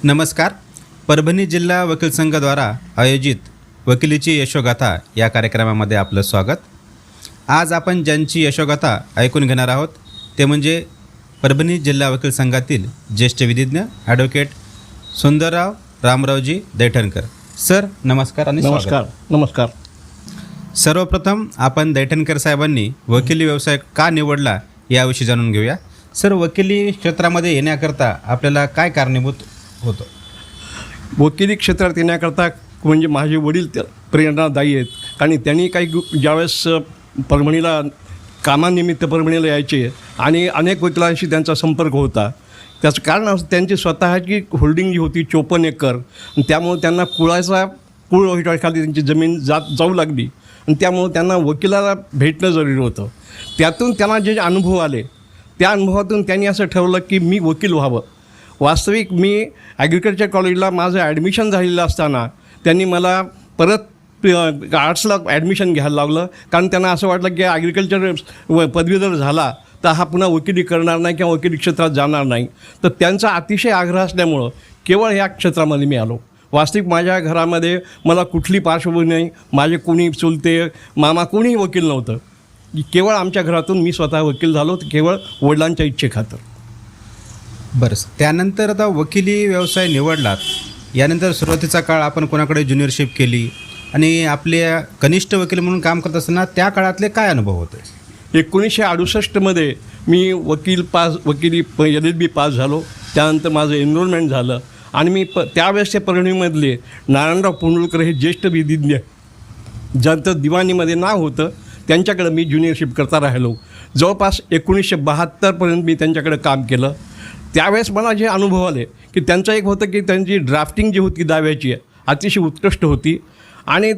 नमस्कार. परभणी जिल्हा वकील संघाद्वारा आयोजित वकिलीची यशोगाथा या कार्यक्रमामध्ये आपलं स्वागत. आज आपण ज्यांची यशोगाथा ऐकून घेणार आहोत ते म्हणजे परभणी जिल्हा वकील संघातील ज्येष्ठ विधिज्ञ ॲडव्होकेट सुंदरराव रामरावजी दैठणकर. सर नमस्कार आणि नमस्कार. नमस्कार. सर्वप्रथम आपण दैठणकर साहेबांनी वकिली व्यवसाय का निवडला याविषयी जाणून घेऊया. सर, वकिली क्षेत्रामध्ये येण्याकरता आपल्याला काय कारणीभूत होतं? वकिली क्षेत्रात येण्याकरता म्हणजे माझे वडील प्रेरणादायी आहेत. कारण त्यांनी ज्यावेळेस परभणीला कामानिमित्त परभणीला यायचे आणि अनेक वकिलांशी त्यांचा संपर्क होता. त्याचं कारण असं त्यांची स्वतःची होल्डिंग जी होती 54 एकर, आणि त्यामुळे त्यांना कुळ खाली त्यांची जमीन जाऊ लागली आणि त्यामुळे त्यांना वकिलाला भेटणं जरुरी होतं. त्यातून त्यांना जे अनुभव आले त्या अनुभवातून त्यांनी असं ठरवलं की मी वकील व्हावं. वास्तविक मी ॲग्रिकल्चर कॉलेजला माझं ॲडमिशन झालेलं असताना त्यांनी मला परत आर्ट्सला ॲडमिशन घ्यायला लावलं. कारण त्यांना असं वाटलं की ॲग्रिकल्चर पदवीधर झाला तर हा पुन्हा वकिली करणार नाही किंवा वकिली क्षेत्रात जाणार नाही. तर त्यांचा अतिशय आग्रह असल्यामुळं केवळ ह्या क्षेत्रामध्ये मी आलो. वास्तविक माझ्या घरामध्ये मला कुठली पार्श्वभूमी नाही, माझे कोणी चुलते मामा कोणीही वकील नव्हतं. केवळ आमच्या घरातून मी स्वतः वकील झालो, केवळ वडिलांच्या इच्छेखातर. बरं, त्यानंतर आता वकिली व्यवसाय निवडलात, यानंतर सुरुवातीचा काळ आपण कोणाकडे ज्युनियरशिप केली आणि आपल्या कनिष्ठ वकील म्हणून काम करत असताना त्या काळातले काय अनुभव होते? 1968मध्ये मी वकिली LLB पास झालो. त्यानंतर माझं एनरोलमेंट झालं आणि मी त्यावेळेस त्या परभणीमधले नारायणराव पुंडुळकर हे ज्येष्ठ विधिज्ञ ज्यांचं दिवाणीमध्ये नाव होतं त्यांच्याकडे मी ज्युनियरशिप करता राहिलो. जवळपास 1972पर्यंत मी त्यांच्याकडे काम केलं. त्यावेळेस मला जे अनुभव आले की त्यांचं एक होतं की त्यांची ड्राफ्टिंग जी होती दाव्याची अतिशय उत्कृष्ट होती आणि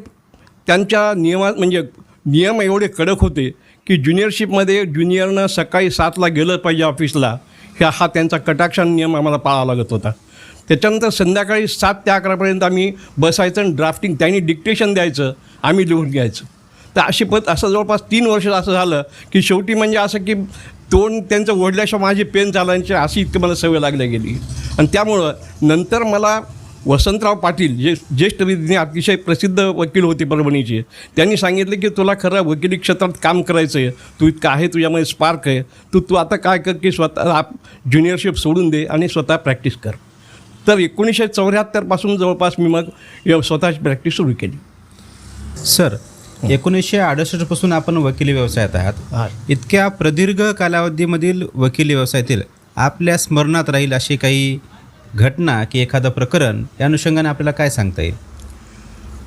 त्यांच्या नियम एवढे कडक होते की ज्युनियरशिपमध्ये ज्युनियरनं सकाळी 7ला गेलं पाहिजे ऑफिसला, हा त्यांचा कटाक्षान नियम आम्हाला पाळावा लागत होता. त्याच्यानंतर संध्याकाळी 7 ते 11पर्यंत आम्ही बसायचं आणि ड्राफ्टिंग त्यांनी डिक्टेशन द्यायचं, आम्ही लिहून घ्यायचं. तर असं जवळपास 3 वर्ष असं झालं की शेवटी म्हणजे असं की तोंड त्यांचं ओढल्याशिवाय माझी पेन चालायची अशी इतकं मला सवय लागली गेली. आणि त्यामुळं नंतर मला वसंतराव पाटील जे ज्येष्ठ विधिज्ञ अतिशय प्रसिद्ध वकील होते परभणीचे, त्यांनी सांगितले की तुला खरं वकिली क्षेत्रात काम करायचं आहे, तू इतकं आहे, तुझ्यामध्ये स्पार्क आहे, तू आता काय कर की स्वतः ज्युनियरशिप सोडून दे आणि स्वतः प्रॅक्टिस कर. तर 1974पासून जवळपास मी मग स्वतःची प्रॅक्टिस सुरू केली. सर, 1968पासून आपण वकिली व्यवसायात आहात. इतक्या प्रदीर्घ कालावधीमधील वकिली व्यवसायातील आपल्या स्मरणात राहील अशी काही घटना की एखादं प्रकरण या अनुषंगाने आपल्याला काय सांगता येईल?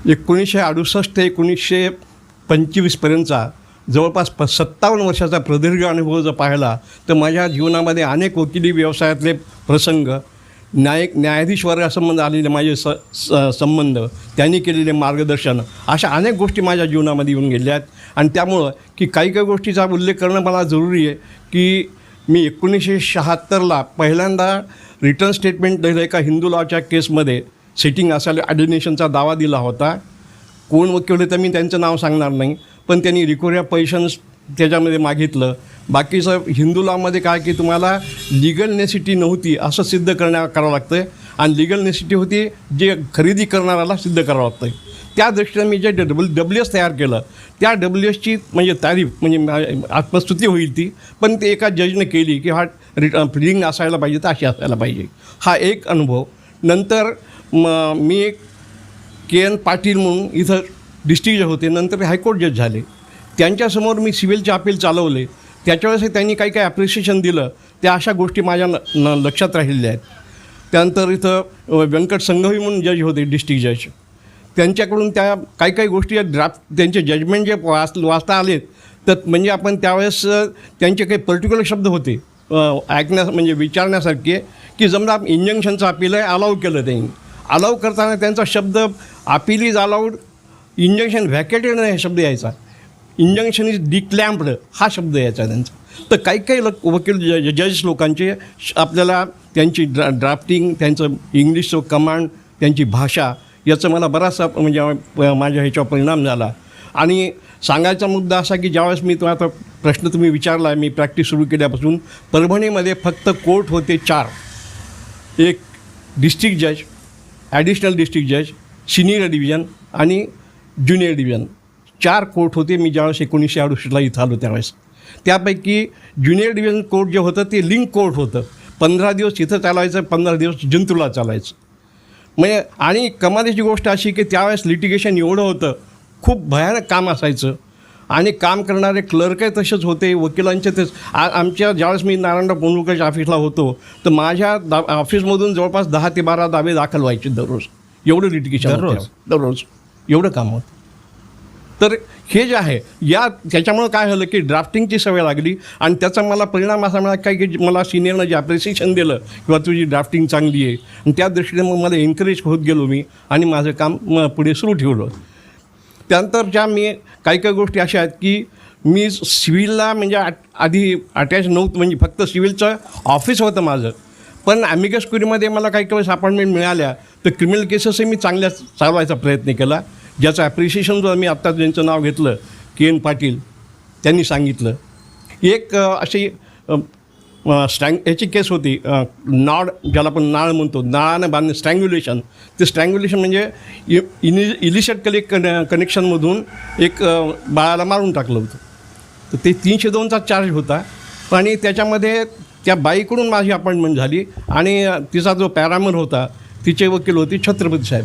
1968 ते 1925पर्यंतचा जवळपास 57 वर्षाचा प्रदीर्घ अनुभव जर पाहिला तर माझ्या जीवनामध्ये अनेक वकिली व्यवसायातले प्रसंग, न्यायाधीश वर्गासंबंध आलेले माझे संबंध, त्यांनी केलेले मार्गदर्शन, अशा अनेक गोष्टी माझ्या जीवनामध्ये येऊन गेल्या आहेत. आणि त्यामुळं की काही गोष्टीचा उल्लेख करणं मला जरुरी आहे की मी 1976ला पहिल्यांदा रिटर्न स्टेटमेंट दिलं एका हिंदू लॉच्या केसमध्ये सिटिंग असायला ॲडिनेशनचा दावा दिला होता. कोण वकील होते तर मी त्यांचं नाव सांगणार नाही, पण त्यांनी रिकोरिया पैशन्स त्याच्यामध्ये मागितलं. बाकीचं हिंदू लॉमध्ये काय की तुम्हाला लिगल नेसिटी नव्हती असं सिद्ध करावं लागतं आणि लिगल नेसिटी होती जे खरेदी करणाऱ्याला सिद्ध करावं लागतं. त्या दृष्टीने मी जे WS तयार केलं त्या WSची म्हणजे तारीफ म्हणजे आत्मस्तुती होईल ती, पण ते एका जजने केली की हा प्लीडिंग असायला पाहिजे तर अशी असायला पाहिजे. हा एक अनुभव. नंतर मी एक KN पाटील म्हणून इथं डिस्ट्रिक्ट जज होते, नंतर हायकोर्ट जज झाले. त्यांच्यासमोर मी सिव्हिलचे अपील चालवले. त्याच्यावेळेस त्यांनी काही ॲप्रिसिएशन दिलं. त्या अशा गोष्टी माझ्या लक्षात राहिलेल्या आहेत. त्यानंतर इथं व्यंकट संघवी म्हणून जज होते डिस्ट्रिक्ट जज, त्यांच्याकडून त्या काही गोष्टी ड्राफ्ट त्यांचे जजमेंट जे वाचता आलेत तर म्हणजे आपण त्यावेळेस त्यांचे काही पर्टिक्युलर शब्द होते म्हणजे विचारण्यासारखे की समजा इंजंक्शनचं अपील आहे, अलाऊ केलं त्यांनी. अलाऊ करताना त्यांचा शब्द अपील इज अलाउड, इंजंक्शन व्हॅकेटेड नाही हा शब्द यायचा, इंजंक्शन इज डिक्लॅम्प्ड हा शब्द यायचा त्यांचा. तर काही वकील जज लोकांचे आपल्याला त्यांची ड्राफ्टिंग, त्यांचं इंग्लिशचं कमांड, त्यांची भाषा याचा मला बराचसा म्हणजे माझ्या ह्याच्यावर परिणाम झाला. आणि सांगायचा मुद्दा असा की ज्यावेळेस मी आता प्रश्न तुम्ही विचारला, मी प्रॅक्टिस सुरू केल्यापासून परभणीमध्ये फक्त कोर्ट होते 4. एक डिस्ट्रिक्ट जज, ॲडिशनल डिस्ट्रिक्ट जज, सिनियर डिव्हिजन आणि ज्युनियर डिव्हिजन 4 कोर्ट होते. मी ज्यावेळेस 1968ला इथं आलो त्यावेळेस. त्यापैकी ज्युनियर डिव्हिजन कोर्ट जे होतं ते लिंक कोर्ट होतं. 15 दिवस इथं चालायचं, 15 दिवस जिंतूरला चालायचं. म्हणजे आणि कमालीची गोष्ट अशी की त्यावेळेस लिटिगेशन एवढं होतं, खूप भयानक काम असायचं आणि काम करणारे क्लर्कही तसेच होते, वकिलांचे तेच. आमच्या ज्यावेळेस मी नारायणराव पोंडुलकरच्या ऑफिसला होतो तर माझ्या ऑफिसमधून जवळपास 10 ते 12 दावे दाखल व्हायचे दररोज. एवढं लिटिगेशन दररोज एवढं काम होतं. तर हे जे आहे त्याच्यामुळं काय झालं की ड्राफ्टिंगची सवय लागली आणि त्याचा मला परिणाम असा मिळाला काय की मला सिनियरनं जे अप्रिसिएशन दिलं किंवा तुझी ड्राफ्टिंग चांगली आहे आणि त्या दृष्टीने मग मला एन्करेज होत गेलो मी आणि माझं काम पुढे सुरू ठेवलं. त्यानंतर ज्या मी काही गोष्टी अशा आहेत की मी सिव्हिलला म्हणजे आधी अटॅच नव्हतं, म्हणजे फक्त सिव्हिलचं ऑफिस होतं माझं. पण ॲमिकस क्युरीमध्ये मला काही वेळेस अपॉइंटमेंट मिळाल्या तर क्रिमिनल केसेसही मी चांगल्या चालवायचा प्रयत्न केला. ज्याचं ॲप्रिसिएशन जो मी आत्ता ज्यांचं नाव घेतलं KN पाटील त्यांनी सांगितलं. एक अशी याची केस होती, नाड ज्याला आपण नाळ म्हणतो, नाळानं बांधणे, स्ट्रँग्युलेशन. ते स्ट्रँग्युलेशन म्हणजे इलिशट कनेक्शनमधून एक बाळाला मारून टाकलं होतं. तर ते 302चा चार्ज होता. आणि त्याच्यामध्ये त्या बाईकडून माझी अपॉइंटमेंट झाली आणि तिचा जो पॅरामर होता तिचे वकील होते छत्रपती साहेब.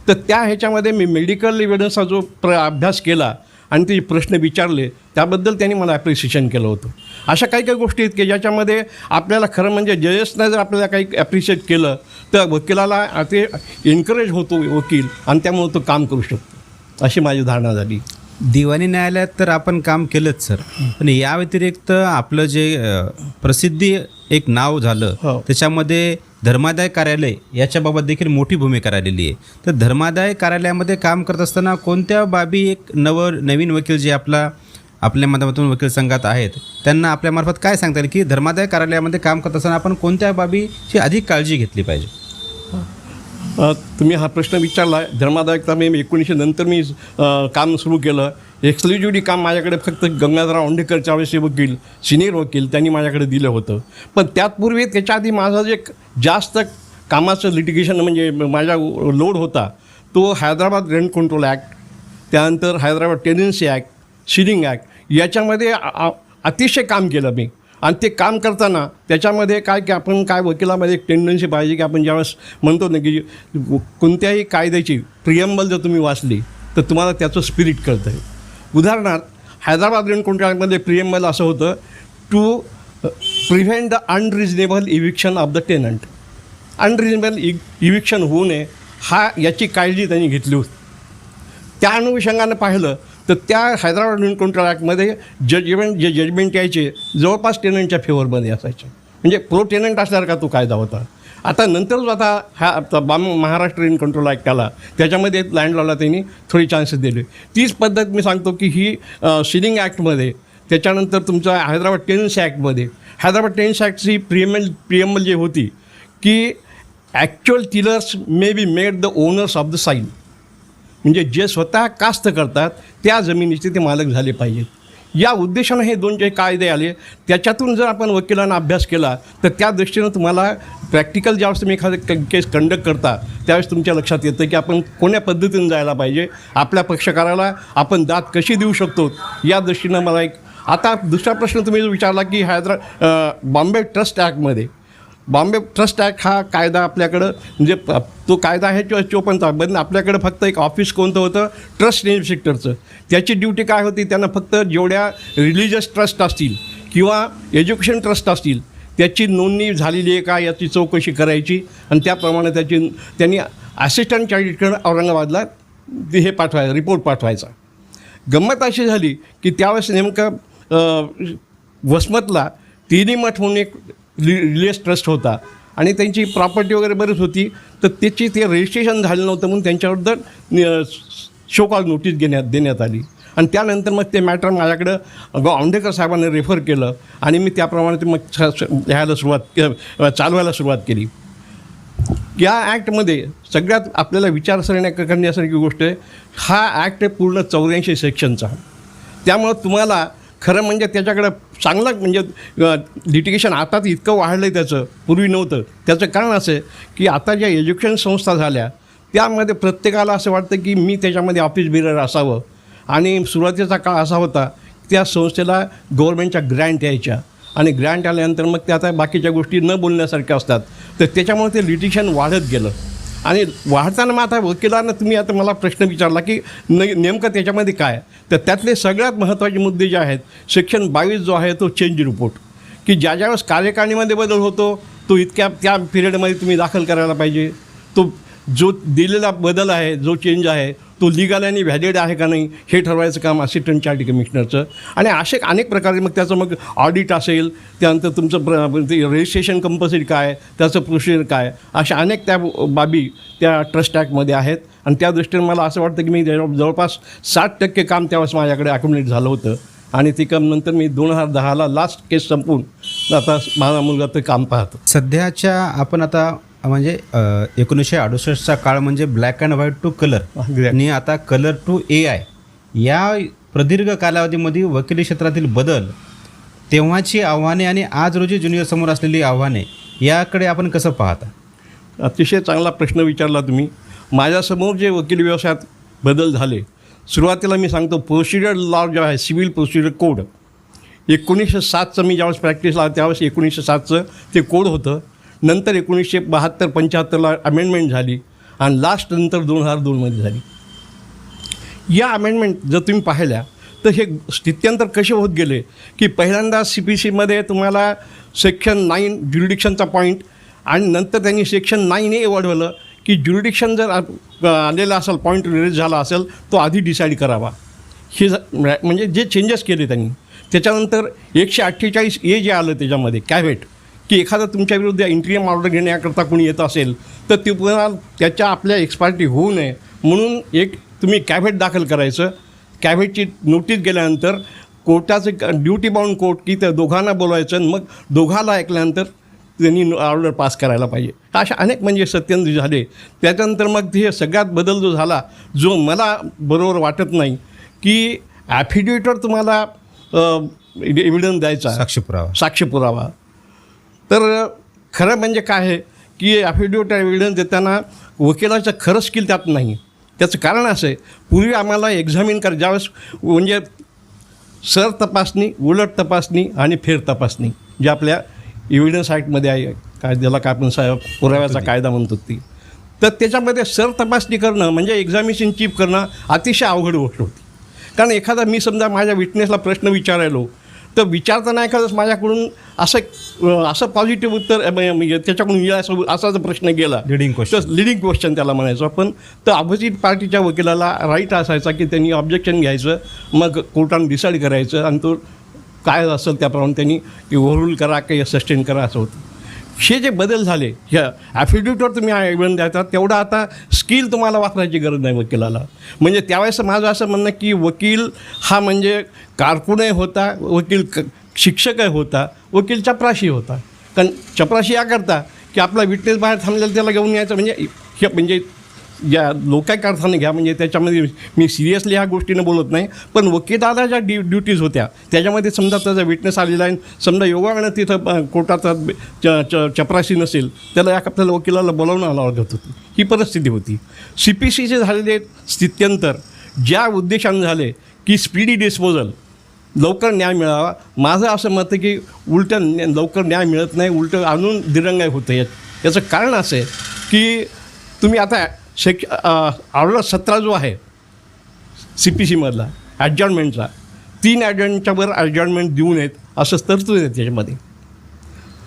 तर त्या ह्याच्यामध्ये मी मेडिकल एव्हिडन्सचा जो अभ्यास केला आणि ते प्रश्न विचारले त्याबद्दल त्यांनी मला ॲप्रिसिएशन केलं होतं. अशा काही गोष्टी आहेत की ज्याच्यामध्ये आपल्याला खरं म्हणजे जजेसनं जर आपल्याला काही ॲप्रिशिएट केलं तर वकिलाला ते एन्करेज होतो वकील आणि त्यामुळे तो काम करू शकतो, अशी माझी धारणा झाली. दिवाणी न्यायालयात तर आपण काम केलंच सर, पण या व्यतिरिक्त आपलं जे प्रसिद्धी एक नाव झालं त्याच्यामध्ये धर्मादाय कार्यालय याच्याबाबत देखील मोठी भूमिका राहिलेली आहे. तर धर्मादाय कार्यालयामध्ये काम करत असताना कोणत्या बाबी एक नवीन वकील जे आपल्या माध्यमातून वकील संघात आहेत त्यांना आपल्यामार्फत काय सांगता येईल की धर्मादाय कार्यालयामध्ये काम करत असताना आपण कोणत्या बाबीची अधिक काळजी घेतली पाहिजे? तुम्ही हा प्रश्न विचारला. धर्मादायकता मी 1900 नंतर मी काम सुरू केलं. एक्सक्लुझिव्हली काम माझ्याकडे फक्त गंगाधरराव औंढेकर चाळीसचे वकील, सिनियर वकील त्यांनी माझ्याकडे दिलं होतं. पण त्यापूर्वी त्याच्या आधी माझा जे जास्त कामाचं लिटिगेशन म्हणजे माझा लोड होता तो हैदराबाद रेंट कंट्रोल ॲक्ट, त्यानंतर Hyderabad tenancy act, ceiling act याच्यामध्ये अतिशय काम केलं मी. आणि ते काम करताना त्याच्यामध्ये काय की आपण काय वकिलामध्ये एक टेंडन्सी पाहिजे की आपण ज्यावेळेस म्हणतो ना की कोणत्याही कायद्याची प्रियम्बल जर तुम्ही वाचली तर तुम्हाला त्याचं स्पिरिट कळतं आहे. उदाहरणार्थ हैदराबाद रेंट कॉन्ट्रॅक्टमध्ये प्रियम्बल असं होतं, to prevent the unreasonable eviction of the tenant. Unreasonable eviction होऊ नये याची काळजी त्यांनी घेतली होती. त्या अनुषंगानं पाहिलं तर त्या हैदराबाद रेंट कंट्रोल ॲक्टमध्ये जे जजमेंट यायचे जवळपास टेनंटच्या फेवरमध्ये असायचे, म्हणजे प्रो टेनंट असल्यासारखा तो कायदा होता. आता नंतर जो आता महाराष्ट्र रेंट कंट्रोल ॲक्ट आला त्याच्यामध्ये लँडलॉला त्यांनी थोडी चान्सेस दिले. तीच पद्धत मी सांगतो की ही सीलिंग ॲक्टमध्ये, त्याच्यानंतर तुमचा हैदराबाद टेनन्सी ॲक्टमध्ये, हैदराबाद टेनन्सी ॲक्टची प्रियम्बल जी होती की actual tillers may be made the owners of the साईन, म्हणजे जे स्वतः कास्त करतात त्या जमिनीचे ते मालक झाले पाहिजेत. या उद्देशानं हे 2 जे कायदे आले त्याच्यातून जर आपण वकिलांना अभ्यास केला तर त्या दृष्टीनं तुम्हाला प्रॅक्टिकल ज्यावेळेस तुम्ही एखादं केस कंडक्ट करता त्यावेळेस तुमच्या लक्षात येतं की आपण कोण्या पद्धतीनं जायला पाहिजे, आपल्या पक्षकाराला आपण दाद कशी देऊ शकतो या दृष्टीनं मला एक. आता दुसरा प्रश्न तुम्ही जो विचारला की बॉम्बे ट्रस्ट ॲक्टमध्ये, बॉम्बे ट्रस्ट ॲक्ट हा कायदा आपल्याकडं म्हणजे तो कायदा आहे 54 पण आपल्याकडं फक्त एक ऑफिस कोणतं होतं, ट्रस्ट इन्स्पेक्टरचं. त्याची ड्युटी काय होती, त्यांना फक्त जेवढ्या रिलिजियस ट्रस्ट असतील किंवा एज्युकेशन ट्रस्ट असतील त्याची नोंदणी झालेली आहे का याची चौकशी करायची आणि त्याप्रमाणे त्यांनी असिस्टंट चार्जकडं औरंगाबादला हे रिपोर्ट पाठवायचा. गंमत अशी झाली की त्यावेळेस नेमकं वसमतला तिन्ही मठ म्हणून एक रिलिजियस ट्रस्ट होता आणि त्यांची प्रॉपर्टी वगैरे बरीच होती, तर त्याची ते रजिस्ट्रेशन झालं नव्हतं म्हणून त्यांच्याबद्दल शोकॉज नोटीस देण्यात आली. आणि त्यानंतर मग ते मॅटर माझ्याकडं औंढेकर साहेबांनी रेफर केलं आणि मी त्याप्रमाणे ते मग चालवायला सुरुवात केली. या ॲक्टमध्ये सगळ्यात आपल्याला विचारसरण्या करण्यासारखी गोष्ट आहे, हा ॲक्ट आहे पूर्ण 84 सेक्शनचा. त्यामुळं तुम्हाला खरं म्हणजे त्याच्याकडं चांगलं म्हणजे लिटिगेशन आता तर इतकं वाढलं आहे त्याचं, पूर्वी नव्हतं. त्याचं कारण असं आहे की आता ज्या एज्युकेशन संस्था झाल्या त्यामध्ये प्रत्येकाला असं वाटतं की मी त्याच्यामध्ये ऑफिस बिरर असावं. आणि सुरुवातीचा काळ असा होता त्या संस्थेला गव्हर्नमेंटच्या ग्रँट यायच्या आणि ग्रँट आल्यानंतर मग ते आता बाकीच्या गोष्टी न बोलण्यासारख्या असतात. तर त्याच्यामुळे ते लिटिगेशन वाढत गेलं. आणि वाढताना मग आता वकिलांना तुम्ही आता मला प्रश्न विचारला की नेमकं त्याच्यामध्ये काय, तर त्यातले सगळ्यात महत्त्वाचे मुद्दे जे आहेत, सेक्शन 22 जो आहे तो चेंज रिपोर्ट, की ज्यावेळेस कार्यकारिणीमध्ये बदल होतो तो इतक्या त्या पिरियडमध्ये तुम्ही दाखल करायला पाहिजे. तो जो दिलेला बदल आहे, जो चेंज आहे तो लिगल आणि व्हॅलिड आहे का नाही हे ठरवायचं काम असिस्टंट चार्टर्ड कमिशनरचं. आणि असे अनेक प्रकारे मग त्याचं मग ऑडिट असेल, त्यानंतर तुमचं रजिस्ट्रेशन कंपल्सरी काय, त्याचं प्रोसिजर काय, अशा अनेक त्या बाबी त्या ट्रस्ट ॲक्टमध्ये आहेत. आणि त्या दृष्टीने मला असं वाटतं की मी जवळपास 60% काम त्यावेळेस माझ्याकडे अकोमोडेट झालं होतं. आणि ते काम नंतर मी 2010ला लास्ट केस संपवून आता माझा मुलगा ते काम पाहतो. सध्याच्या आपण आता म्हणजे 1968चा काळ म्हणजे black and white to colour आणि आता कलर टू AI, या प्रदीर्घ कालावधीमध्ये वकिली क्षेत्रातील बदल, तेव्हाची आव्हाने आणि आज रोजी ज्युनियरसमोर असलेली आव्हाने, याकडे आपण कसं पाहता? अतिशय चांगला प्रश्न विचारला तुम्ही. माझ्यासमोर जे वकील व्यवसायात बदल झाले, सुरुवातीला मी सांगतो प्रोसिजर लॉ जो आहे, सिव्हिल प्रोसिजर कोड 1907चं मी ज्यावेळेस प्रॅक्टिसला त्यावेळेस 1907चं ते कोड होतं. नंतर 1972-75ला अमेंडमेंट झाली आणि लास्ट नंतर 2002मध्ये झाली. या अमेंडमेंट जर तुम्ही पाहिल्या तर हे स्थित्यंतर कसे होत गेले की पहिल्यांदा CPCमध्ये तुम्हाला सेक्शन 9 ज्युरिडिक्शनचा पॉईंट आणि नंतर त्यांनी सेक्शन 9A वाढवलं की ज्युरिडिक्शन जर आलेला असेल, पॉईंट रिलीज झाला असेल तो आधी डिसाईड करावा. हे म्हणजे जे चेंजेस केले त्यांनी. त्याच्यानंतर 148A जे आलं त्याच्यामध्ये कॅव्हेट, की एखादा तुमच्या विरुद्ध इंटिरियम ऑर्डर घेण्याकरता कोणी येत असेल तर ते पुन्हा त्याच्या आपल्या एक्सपार्टी होऊ नये म्हणून एक तुम्ही कॅव्हेट दाखल करायचं. कॅव्हेटची नोटीस गेल्यानंतर कोर्टाचं ड्युटी बाउंड कोर्ट की त्या दोघांना बोलायचं आणि मग दोघाला ऐकल्यानंतर त्यांनी ऑर्डर पास करायला पाहिजे. अशा अनेक म्हणजे सत्यंत झाले. त्याच्यानंतर मग हे सगळ्यात बदल जो झाला, जो मला बरोबर वाटत नाही, की ॲफिडेविटवर तुम्हाला एव्हिडन्स द्यायचा, साक्षीपुरावा. तर खरं म्हणजे काय आहे की ॲफिडेविट एव्हिडन्स देताना वकिलाचं खरं स्किल त्यात नाही. त्याचं कारण असं आहे, पूर्वी आम्हाला एक्झामिन ज्यावेळेस म्हणजे सर तपासणी, उलट तपासणी आणि फेर तपासणी जे आपल्या एव्हिडन्स ॲक्टमध्ये आहे, काय ज्याला काय आपण पुराव्याचा कायदा म्हणतो ती, तर त्याच्यामध्ये सर तपासणी करणं म्हणजे एक्झामिनेशन चीफ करणं अतिशय अवघड गोष्ट होती. कारण एखादा मी समजा माझ्या विटनेसला प्रश्न विचारायलो तर विचारताना एखादं माझ्याकडून असं पॉझिटिव्ह उत्तर म्हणजे त्याच्याकडून असा जर प्रश्न गेला, लिडिंग क्वेश्चन त्याला म्हणायचं आपण, तर अपोजिट पार्टीच्या वकिलाला राईट असायचा की त्यांनी ऑब्जेक्शन घ्यायचं, मग कोर्टाने डिसाईड करायचं आणि तो काय असेल त्याप्रमाणे त्यांनी ओव्हररूल करा की सस्टेन करा असं होतं. हे जे बदल झाले ह्या ॲफिडेविटवर तुम्ही एव्हिडन्स द्यायचा तेवढा आता स्किल तुम्हाला वापरायची गरज नाही वकिलाला. म्हणजे त्यावेळेस माझं असं म्हणणं की वकील हा म्हणजे कारकुनही होता, वकील शिक्षकही होता, वकील चपराशी होता. कारण चपराशी या करता की आपला विटनेस बाहेर थांबलेला त्याला घेऊन यायचं. म्हणजे हे म्हणजे ज्या लोकांक अर्थाने घ्या, म्हणजे त्याच्यामध्ये मी सिरियसली ह्या गोष्टीनं बोलत नाही, पण वकिलाला ज्या ड्युटीज होत्या त्याच्यामध्ये समजा त्याचा विटनेस आलेला आहे, समजा योगानं तिथं कोर्टाचा चपराशी नसेल त्याला आपल्याला वकिलाला बोलावणं लागत होती. ही परिस्थिती होती. CPCचे झालेले स्थित्यंतर ज्या उद्देशाने झाले की स्पीडी डिस्पोजल, लवकर न्याय मिळावा. माझं असं मत आहे की उलटं लवकर न्याय मिळत नाही, उलटं आणून दिरंगाई होतं. याचं कारण असं आहे की तुम्ही आता ऑर्डर 17 जो आहे CPCमधला ॲडजॉर्नमेंटचा, 3 ॲडजॉर्नमेंटच्यावर ॲडजॉर्नमेंट देऊ नयेत असं तरतूद आहे त्याच्यामध्ये.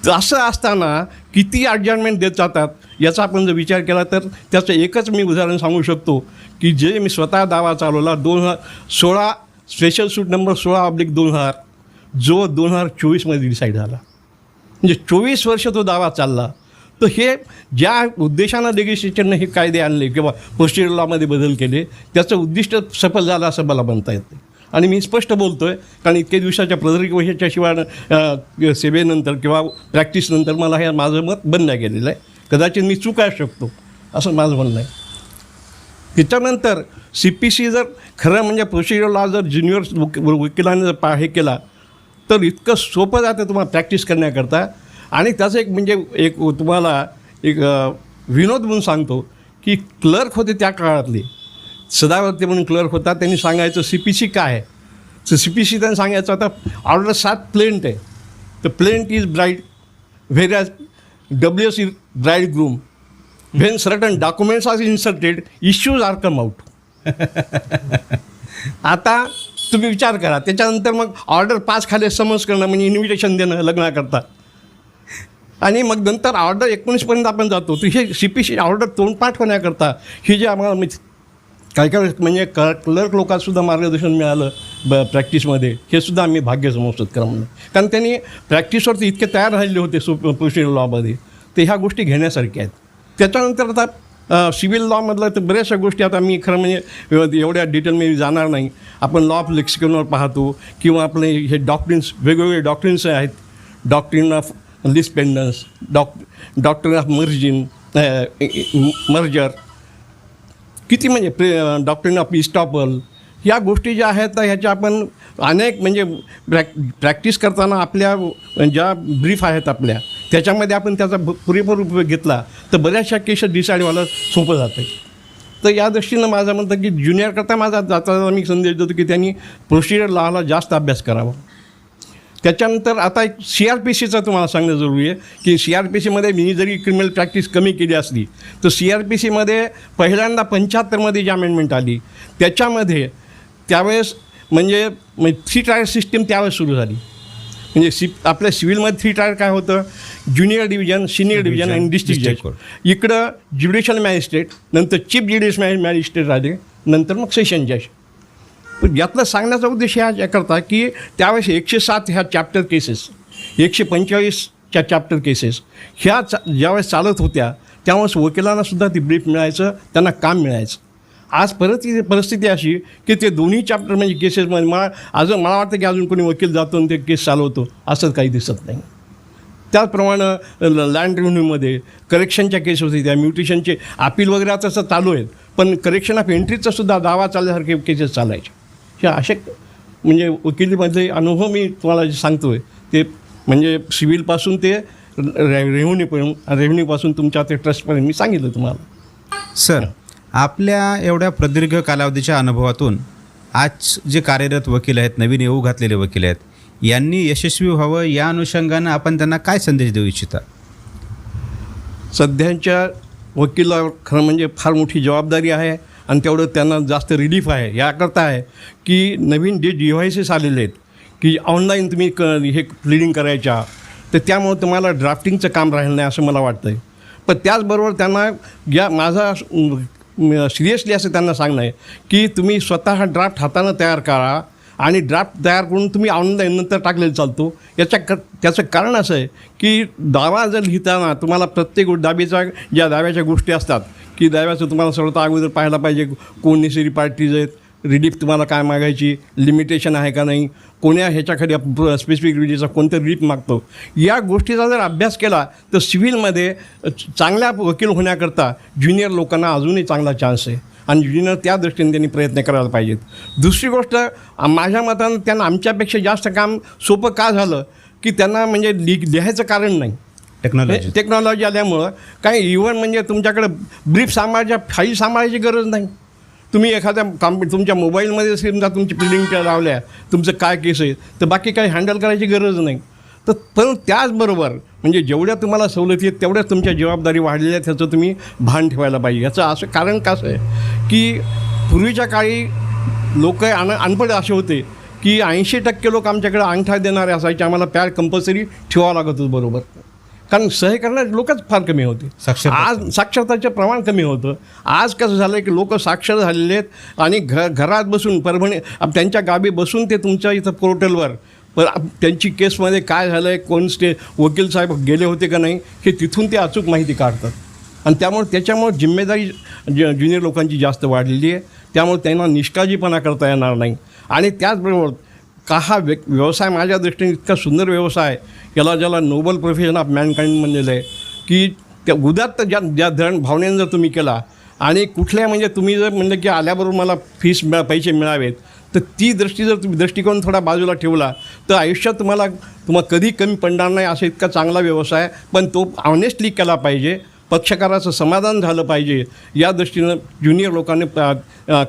तर असं असताना किती ॲडजॉर्नमेंट देत जातात याचा आपण जर विचार केला तर त्याचं एकच मी उदाहरण सांगू शकतो की जे मी स्वतः दावा चालवला 2016 स्पेशल सूट नंबर 16/2000 जो 2024मध्ये डिसाईड झाला. म्हणजे 24 वर्ष तो दावा चालला. तर हे ज्या उद्देशानं लेजिस्लेचरनं हे कायदे आणले किंवा प्रोसिजर लॉमध्ये बदल केले त्याचं उद्दिष्ट सफल झालं असं मला म्हणता येते. आणि मी स्पष्ट बोलतो आहे कारण इतक्या दिवसाच्या प्रदीर्घ वर्षाच्या शिवाय सेवेनंतर किंवा प्रॅक्टिसनंतर मला हे माझं मत बंद गेलेलं आहे. कदाचित मी चुकायला शकतो असं माझं म्हणणं आहे. त्याच्यानंतर CPC जर खरं म्हणजे प्रोसिजर लॉ जर ज्युनियर वकिलांनी जर हे केला तर इतकं सोपं जातं तुम्हाला प्रॅक्टिस करण्याकरता. आणि त्याचं एक म्हणजे एक तुम्हाला एक विनोद म्हणून सांगतो की क्लर्क होते त्या काळातले, सदावर्ती म्हणून क्लर्क होता, त्यांनी सांगायचं CPC काय आहे. तर CPC त्यांनी सांगायचं आता ऑर्डर 7 प्लेंट आहे. तर plaint is bride whereas WS is bride groom. When certain documents are inserted issues are come out. आता तुम्ही विचार करा, त्याच्यानंतर मग ऑर्डर 5 खाली समज करणं म्हणजे इन्व्हिटेशन देणं लग्नाकरता. आणि मग नंतर ऑर्डर 19पर्यंत आपण जातो. तर हे CPC ऑर्डर तोंडपाठ होण्याकरता ही जे आम्हाला काय म्हणजे क्लर्क लोकांसुद्धा मार्गदर्शन मिळालं प्रॅक्टिसमध्ये, हे सुद्धा आम्ही भाग्य समजतो खरं म्हणून. कारण त्यांनी प्रॅक्टिसवरती इतके तयार राहिले होते प्रोसिजर लॉमध्ये, तर ह्या गोष्टी घेण्यासारख्या आहेत. त्याच्यानंतर आता सिव्हिल लॉमधलं तर बऱ्याचशा गोष्टी आता मी खरं म्हणजे एवढ्या डिटेलमध्ये जाणार नाही. आपण लॉ ऑफ लेक्सिकनवर पाहतो किंवा आपले हे डॉक्ट्रिन्स वेगवेगळे डॉक्ट्रिन्स आहेत. Doctrine of lis pendens, doctrine of merger, किती म्हणजे डॉक्ट्रिन ऑफ इस्टॉपल, ह्या गोष्टी ज्या आहेत तर ह्याच्या आपण अनेक म्हणजे प्रॅक्टिस करताना आपल्या ज्या ब्रीफ आहेत आपल्या त्याच्यामध्ये आपण त्याचा पुरेपूर उपयोग घेतला तर बऱ्याचशा केसेस डिसाईड व्हायला सोपं जातं. तर या दृष्टीनं माझं म्हणतं की ज्युनियरकरता माझा जाता मी संदेश देतो की त्यांनी प्रोसिजर लॉला जास्त अभ्यास करावा. त्याच्यानंतर आता एक CRPCचं तुम्हाला सांगणं जरुरी आहे की CRPCमध्ये मी जरी क्रिमिनल प्रॅक्टिस कमी केली असली तर CRPCमध्ये पहिल्यांदा 75मध्ये जी अमेंडमेंट आली त्याच्यामध्ये त्यावेळेस म्हणजे 3 टायर सिस्टीम त्यावेळेस सुरू झाली. म्हणजे आपल्या सिव्हिलमध्ये 3 टायर काय होतं, ज्युनियर डिव्हिजन, सिनियर डिव्हिजन आणि डिस्ट्रिक्ट जज. इकडं ज्युडिशियल मॅजिस्ट्रेट, नंतर चीफ ज्युडिशियल मॅजिस्ट्रेट आले, नंतर मग सेशन जज. पण यातलं सांगण्याचा उद्देश याकरता की त्यावेळेस 107 ह्या चॅप्टर केसेस, 145च्या चॅप्टर केसेस ह्या ज्यावेळेस चालत होत्या त्यावेळेस वकिलांनासुद्धा ती ब्रीफ मिळायचं, त्यांना काम मिळायचं. आज परत ही परिस्थिती अशी की ते दोन्ही चॅप्टर म्हणजे केसेसमध्ये मला वाटतं की अजून कोणी वकील जातो आणि ते केस चालवतो असं काही दिसत नाही. त्याचप्रमाणे लँड रेव्हेन्यूमध्ये करेक्शनच्या केस होती, त्या म्युटेशनचे अपील वगैरे तसं चालू आहेत, पण करेक्शन ऑफ एंट्रीचा सुद्धा दावा चालल्यासारखे केसेस चालायचे. हे असे म्हणजे वकिलीमधले अनुभव मी तुम्हाला जे सांगतो आहे ते म्हणजे सिव्हिलपासून ते रेव्हेन्यूपासून तुमच्या ते ट्रस्टपर्यंत मी सांगितलं तुम्हाला. सर, आपल्या एवढ्या प्रदीर्घ कालावधीच्या अनुभवातून आज जे कार्यरत वकील आहेत, नवीन येऊ घातलेले वकील आहेत, यांनी यशस्वी व्हावं या अनुषंगानं आपण त्यांना काय संदेश देऊ इच्छिता? सध्याच्या वकिलावर खरं म्हणजे फार मोठी जबाबदारी आहे आणि तेवढं त्यांना जास्त रिलीफ आहे. याकरता आहे की नवीन जे डिव्हायसेस आलेले आहेत की ऑनलाईन तुम्ही हे प्लीडिंग करायच्या, तर त्यामुळे तुम्हाला ड्राफ्टिंगचं काम राहिलं नाही असं मला वाटतं आहे. पण त्याचबरोबर त्यांना या माझा सिरियसली असं त्यांना सांगणं आहे की तुम्ही स्वतः ड्राफ्ट हातानं तयार करा आणि ड्राफ्ट तयार करून तुम्ही ऑनलाईन नंतर टाकलेला चालतो. त्याचं कारण असं आहे की दावा जर लिहिताना तुम्हाला प्रत्येक ज्या दाव्याच्या गोष्टी असतात की दाव्याचं तुम्हाला सर्वतः अगोदर पाहायला पाहिजे कोण नेसेसरी पार्टीज आहेत, रिलीफ तुम्हाला काय मागायची, लिमिटेशन आहे का नाही, कोण्या ह्याच्याखाली स्पेसिफिक रिलीजचा कोणतं रिलीफ मागतो, या गोष्टीचा जर अभ्यास केला तर सिव्हिलमध्ये चांगल्या वकील होण्याकरता ज्युनियर लोकांना अजूनही चांगला चान्स आहे आणि ज्युनियर त्या दृष्टीने त्यांनी प्रयत्न करायला पाहिजेत. दुसरी गोष्ट माझ्या मतानं त्यांना आमच्यापेक्षा जास्त काम सोपं का झालं की त्यांना म्हणजे लिहायचं कारण नाही. टेक्नॉलॉजी आल्यामुळं काही इव्हन म्हणजे तुमच्याकडे ब्रीफ फाईल सांभाळायची गरज नाही. तुम्ही एखाद्या तुमच्या मोबाईलमध्ये समजा तुमची प्लीडिंग लावल्या, तुमचं काय केस आहे, तर बाकी काही हँडल करायची गरज नाही. तर पण त्याचबरोबर म्हणजे जेवढ्या तुम्हाला सवलती आहेत तेवढ्याच तुमच्या जबाबदारी वाढलेल्या आहेत ह्याचं तुम्ही भान ठेवायला पाहिजे. याचं असं कारण कसं आहे की पूर्वीच्या काळी लोक अनपढ असे होते की 80% लोक आमच्याकडे अंगठा देणारे असायचे, आम्हाला पॅड कंपल्सरी ठेवावं लागत होतं बरोबर, कारण सही करणारे लोकच फार कमी होते. आज साक्षरताचं प्रमाण कमी होतं. आज कसं झालं की लोक साक्षर झालेले आहेत आणि घरात बसून त्यांच्या गावी बसून ते तुमच्या इथं पोर्टलवर त्यांची केसमध्ये काय झालं आहे, कोण वकील साहेब गेले होते का नाही, हे तिथून ते अचूक माहिती काढतात. आणि त्याच्यामुळे जिम्मेदारी ज्युनियर लोकांची जास्त वाढलेली आहे. त्यामुळे त्यांना निष्काळजीपणा करता येणार नाही. आणि त्याचबरोबर हा व्यवसाय माझ्या दृष्टीने इतका सुंदर व्यवसाय, ज्याला नोबल प्रोफेशन ऑफ मॅनकाइंड म्हणलेलं आहे की त्या उदात्त ज्या भावनेनं जर तुम्ही केला आणि कुठल्या म्हणजे तुम्ही जर म्हणलं की आल्याबरोबर मला पैसे मिळावेत, तर ती जर तुम्ही दृष्टिकोन थोडा बाजूला ठेवला तर आयुष्यात तुम्हाला कधी कमी पडणार नाही. असा इतका चांगला व्यवसाय, पण तो ऑनेस्टली केला पाहिजे, पक्षकाराचं समाधान झालं पाहिजे, या दृष्टीनं ज्युनियर लोकांनी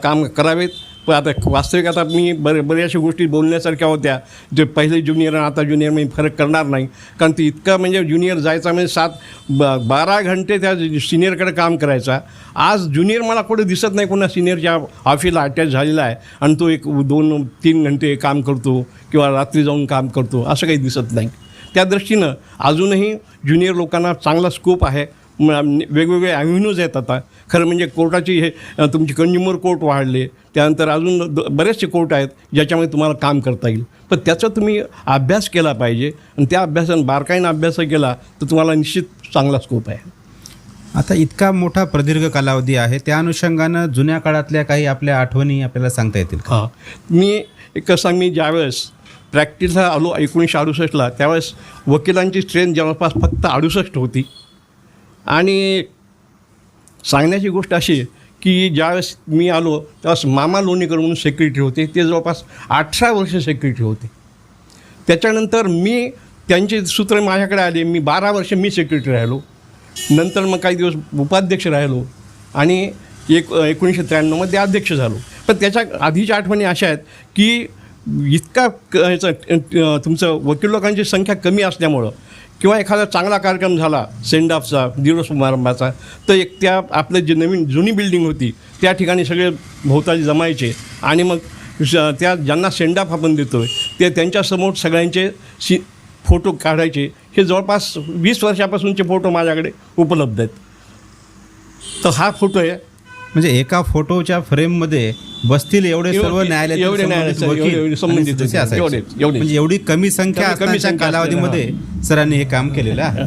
काम करावेत. पण आता वास्तविक आता मी बऱ्याचशा गोष्टी बोलण्यासारख्या होत्या, जे पहिले ज्युनियर आणि आता ज्युनियर मी फरक करणार नाही, कारण ते इतकं म्हणजे ज्युनियर जायचा म्हणजे 12 घंटे त्या सिनियरकडे काम करायचा. आज ज्युनियर मला कुठे दिसत नाही कोणा सिनियरच्या ऑफिसला अटॅच झालेला आहे आणि तो 2-3 घंटे काम करतो किंवा रात्री जाऊन काम करतो, असं काही दिसत नाही. त्या दृष्टीनं अजूनही ज्युनियर लोकांना चांगला स्कोप आहे. वेगवेगळे ॲव्हेन्यूज आहेत आता. खरं म्हणजे कोर्टाची तुमची कंझ्युमर कोर्ट वाढले, त्यानंतर अजून बरेचसे कोर्ट आहेत ज्याच्यामध्ये तुम्हाला काम करता येईल. पण त्याचा तुम्ही अभ्यास केला पाहिजे आणि त्या अभ्यासानं बारकाईनं अभ्यास केला तर तुम्हाला निश्चित चांगला स्कोप आहे. आता इतका मोठा प्रदीर्घ कालावधी आहे, त्या अनुषंगानं जुन्या काळातल्या काही आपल्या आठवणी आपल्याला सांगता येतील का? हां, मी ज्यावेळेस प्रॅक्टिसला आलो 1968ला, त्यावेळेस वकिलांची स्ट्रेंथ जवळपास फक्त 68 होती. आणि सांगण्याची गोष्ट अशी की ज्यावेळेस मी आलो त्यावेळेस मामा लोणीकर म्हणून सेक्रेटरी होते, ते जवळपास 18 वर्ष सेक्रेटरी होते. त्याच्यानंतर त्यांचे सूत्र माझ्याकडे आले, मी 12 वर्ष सेक्रेटरी राहिलो. नंतर मग काही दिवस उपाध्यक्ष राहिलो आणि 1993मध्ये अध्यक्ष झालो. पण त्याच्या आधीच्या आठवणी अशा आहेत की इतका तुमचं वकील लोकांची संख्या कमी असल्यामुळं किंवा एखादा चांगला कार्यक्रम झाला सेंड ऑफचा, दिवस समारंभाचा, तर त्या आपलं जे जुनी बिल्डिंग होती त्या ठिकाणी सगळे भोवताली जमायचे आणि मग त्या ज्यांना सेंड ऑफ आपण देतो आहे ते त्यांच्यासमोर सगळ्यांचे फोटो काढायचे. हे जवळपास 20 वर्षापासूनचे फोटो माझ्याकडे उपलब्ध आहेत. तर हा फोटो आहे. म्हणजे एका फोटोच्या फ्रेममध्ये बसतील एवढे सर्व संबंधित म्हणजे एवढी कमी संख्या असण्याच्या कालावधीमध्ये सरांनी हे काम केलेलं आहे.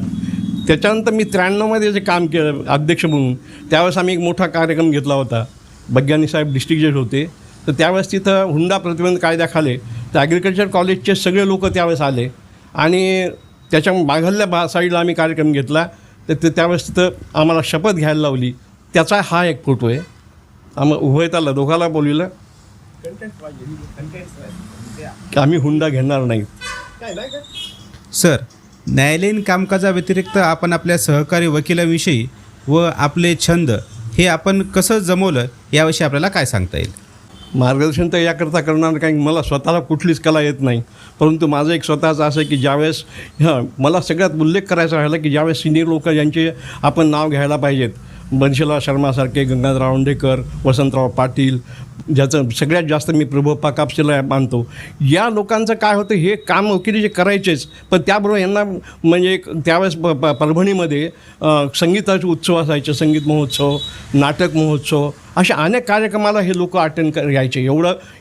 त्याच्यानंतर मी 93मध्ये जे काम केलं अध्यक्ष म्हणून, त्यावेळेस आम्ही एक मोठा कार्यक्रम घेतला होता. बग्यानी साहेब डिस्ट्रिक्ट जज होते, तर त्यावेळेस तिथं हुंडा प्रतिबंध कायद्याखाली तर ॲग्रिकल्चर कॉलेजचे सगळे लोक त्यावेळेस आले आणि त्याच्या मागल्या साईडला आम्ही कार्यक्रम घेतला. तर त्यावेळेस तिथं आम्हाला शपथ घ्यायला लावली. त्याचा हा एक फोटो आहे. उभयताला दोघाला बोलविलं की आम्ही हुंडा घेणार नाही. सर, न्यायालयीन कामकाजाव्यतिरिक्त आपण आपल्या सहकारी वकिलाविषयी व आपले छंद हे आपण कसं जमवलं याविषयी आपल्याला काय सांगता येईल? मार्गदर्शन तर याकरता करणार, कारण मला स्वतःला कुठलीच कला येत नाही. परंतु माझं एक स्वतःचं असं आहे की ज्यावेळेस मला सगळ्यात उल्लेख करायचा राहिला की ज्यावेळेस सिनियर लोक ज्यांचे आपण नाव घ्यायला पाहिजेत, बनशीला शर्मासारखे, गंगाधरराव औंढेकर, वसंतराव पाटील, ज्याचं सगळ्यात जास्त मी प्रभुप्पा कापसेला मानतो, या लोकांचं काय होतं, हे काम वकिली जे करायचेच, पण त्याबरोबर यांना म्हणजे त्यावेळेस परभणीमध्ये संगीताचे उत्सव असायचे, संगीत महोत्सव, नाटक महोत्सव, अशा अनेक कार्यक्रमाला हे लोक अटेंड यायचे.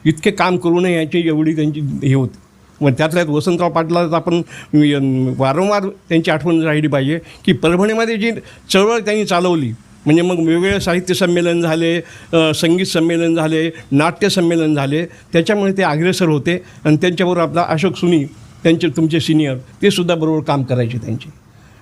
इतके काम करूनही यायचे, एवढी त्यांची हे होती. मग त्यातल्यात वसंतराव पाटलाच आपण वारंवार त्यांची आठवण राहिली पाहिजे की परभणीमध्ये जी चळवळ त्यांनी चालवली, म्हणजे मग वेगवेगळे साहित्य संमेलन झाले, संगीत संमेलन झाले, नाट्य संमेलन झाले, त्याच्यामुळे ते अग्रेसर होते. आणि त्यांच्याबरोबर आपला अशोक सुनी, तुमचे सिनियर, ते सुद्धा बरोबर काम करायचे त्यांचे.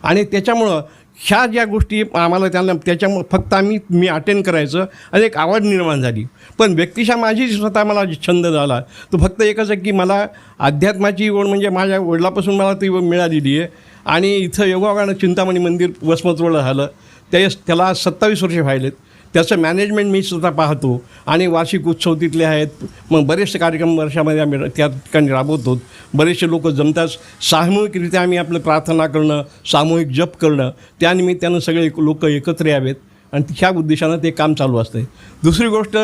आणि त्याच्यामुळं ह्या ज्या गोष्टी आम्हाला त्याच्यामुळं फक्त मी अटेंड करायचं आणि एक आवड निर्माण झाली. पण व्यक्तिशः माझी स्वतः मला छंद झाला तो फक्त एकच आहे की मला अध्यात्माची ओढ म्हणजे माझ्या वडिलापासून मला ती मिळालेली आहे. आणि इथं योगायोगानं चिंतामणी मंदिर वसमत रोडला झालं, त्याला 27 वर्षे व्हायलेत. त्याचं मॅनेजमेंट मी स्वतः पाहतो आणि वार्षिक उत्सव तिथले आहेत. मग बरेचसे कार्यक्रम वर्षामध्ये आम्ही त्या ठिकाणी राबवतो. बरेचसे लोक जमतात. सामूहिकरित्या आम्ही आपलं प्रार्थना करणं, सामूहिक जप करणं, त्यानिमित्तानं सगळे लोक एकत्र यावेत आणि ह्या उद्देशानं ते काम चालू असते. दुसरी गोष्ट,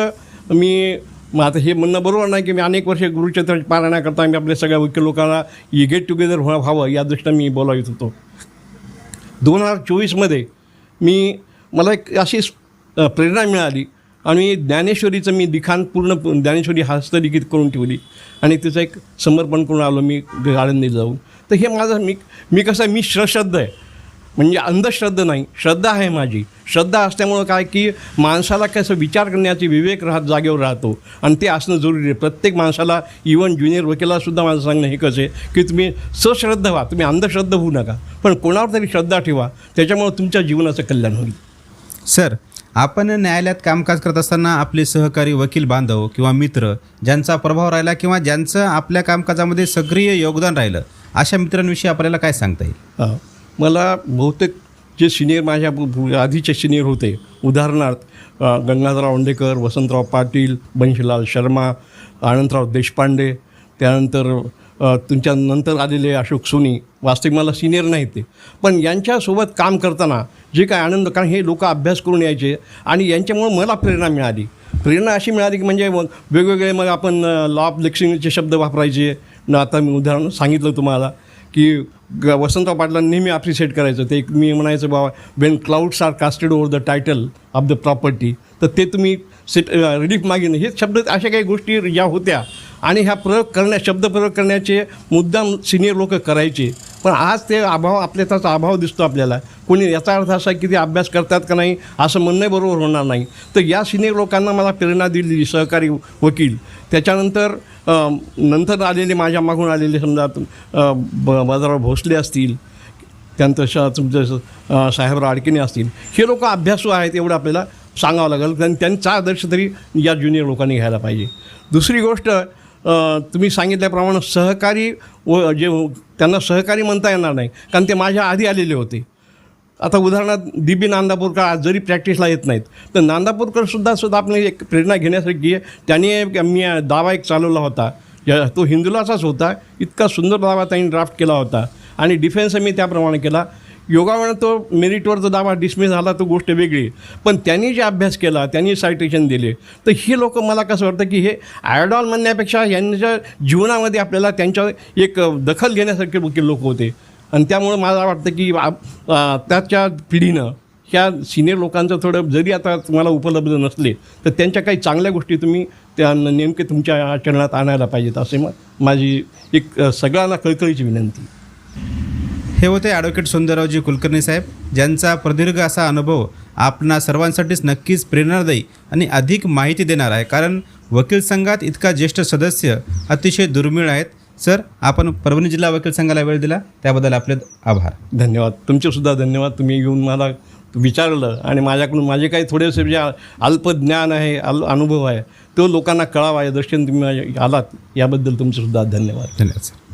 मग आता हे म्हणणं बरोबर नाही की मी अनेक वर्षे गुरुचरित्र पारायणाकरता आम्ही आपल्या सगळ्या वकील लोकांना गेट टुगेदर व्हावं या दृष्टीनं मी बोलावित होतो. 2024मध्ये मला एक अशी प्रेरणा मिळाली आणि ज्ञानेश्वरीचं लिखाण पूर्ण ज्ञानेश्वरी हस्तलिखित करून ठेवली आणि तिचं एक समर्पण करून आलो मी आळंदीला जाऊन. तर हे माझं मी कसं मी श्रद्ध आहे, म्हणजे अंधश्रद्धा नाही, श्रद्धा आहे माझी. श्रद्धा असल्यामुळं काय की माणसाला कसं विचार करण्याचे विवेक जागेवर राहतो आणि ते असणं जरुरी आहे. प्रत्येक माणसाला, इव्हन ज्युनियर वकिलासुद्धा माझं सांगणं हे कसं आहे की तुम्ही सश्रद्ध व्हा, तुम्ही अंधश्रद्ध होऊ नका, पण कोणावर तरी श्रद्धा ठेवा, त्याच्यामुळं तुमच्या जीवनाचं कल्याण होईल. सर, आपण न्यायालयात कामकाज करत असताना आपले सहकारी वकील बांधव किंवा मित्र ज्यांचा प्रभाव राहिला किंवा ज्यांचं आपल्या कामकाजामध्ये सक्रिय योगदान राहिलं, अशा मित्रांविषयी आपल्याला काय सांगता येईल? मला बहुतेक जे सिनियर माझ्या आधीचे सिनियर होते, उदाहरणार्थ गंगाधरराव ओंडेकर, वसंतराव पाटील, बंशीलाल शर्मा, आनंदराव देशपांडे, त्यानंतर तुमच्या नंतर आलेले अशोक सोनी, वास्तविक मला सिनियर नाही ते, पण यांच्यासोबत काम करताना जे काय आनंद, कारण हे लोक अभ्यास करून यायचे आणि यांच्यामुळं मला प्रेरणा मिळाली. प्रेरणा अशी मिळाली की म्हणजे मग वेगवेगळे मग आपण लॉ ऑफ लेक्सिंगचे शब्द वापरायचे. आता मी उदाहरण सांगितलं तुम्हाला की वसंतराव पाटलांनी नेहमी अप्रिशिएट करायचं. ते मी म्हणायचं बाबा, when clouds are casted over the title of the property, तर ते तुम्ही रिलीफ मागेन, हे शब्द अशा काही गोष्टी ज्या होत्या आणि ह्या शब्दप्रयोग करण्याचे मुद्दाम सिनियर लोक करायचे. पण आज ते त्याचा अभाव दिसतो आपल्याला. कोणी याचा अर्थ असा की ते अभ्यास करतात का नाही असं म्हणणं बरोबर होणार नाही. तर या सिनियर लोकांना मला प्रेरणा दिली, सहकारी वकील. त्याच्यानंतर नंतर आलेले, माझ्या मागून आलेले, समजा बाजाराव भोसले असतील, त्यानंतर तुमचं साहेबराव आडकिने असतील, हे लोक अभ्यासू आहेत एवढं आपल्याला सांगावं लागेल. कारण त्यांचा आदर्श तरी या ज्युनियर लोकांनी घ्यायला पाहिजे. दुसरी गोष्ट, तुम्ही सांगितल्याप्रमाणे सहकारी जे त्यांना सहकारी म्हणता येणार नाही, कारण ते माझ्या आधी आलेले होते. आता उदाहरणार्थ DB नांदापूरकर आज जरी प्रॅक्टिसला येत नाहीत, तर नांदापूरकरसुद्धा आपण एक प्रेरणा घेण्यासारखी आहे. त्याने मी दावा एक चालवला होता, तो हिंदुलाचाच होता. इतका सुंदर दावा त्यांनी ड्राफ्ट केला होता आणि डिफेन्स मी त्याप्रमाणे केला. योगामुळे तो मेरिटवर जो दावा डिसमिस झाला, तो गोष्ट वेगळी. पण त्यांनी जे अभ्यास केला, त्यांनी सायटेशन दिले, तर ही लोक मला कसं वाटतं की हे आयडॉल म्हणण्यापेक्षा यांच्या जीवनामध्ये आपल्याला त्यांच्या एक दखल घेण्यासारखे वकील लोक होते. आणि त्यामुळं मला वाटतं की त्याच्या पिढीनं ह्या सिनियर लोकांचं थोडं, जरी आता तुम्हाला उपलब्ध नसले तर त्यांच्या काही चांगल्या गोष्टी तुम्ही त्या नेमके तुमच्या आचरणात आणायला पाहिजेत, असे माझी एक सगळ्यांना कळकळीची विनंती. हे होते ॲडव्होकेट सुंदररावजी कुलकर्णी साहेब, ज्यांचा प्रदीर्घ असा अनुभव आपणा सर्वांसाठीच नक्कीच प्रेरणादायी आणि अधिक माहिती देणार आहे. कारण वकील संघात इतका ज्येष्ठ सदस्य अतिशय दुर्मिळ आहेत. सर, आपण परभणी जिल्हा वकील संघाला वेळ दिला त्याबद्दल आपले आभार. धन्यवाद. तुमचेसुद्धा धन्यवाद. तुम्ही येऊन मला विचारलं आणि माझ्याकडून माझे काही थोडेसे जे अल्पज्ञान आहे, अनुभव आहे, तो लोकांना कळावा या दृष्टीने तुम्ही आलात, याबद्दल तुमचेसुद्धा धन्यवाद. धन्यवाद सर.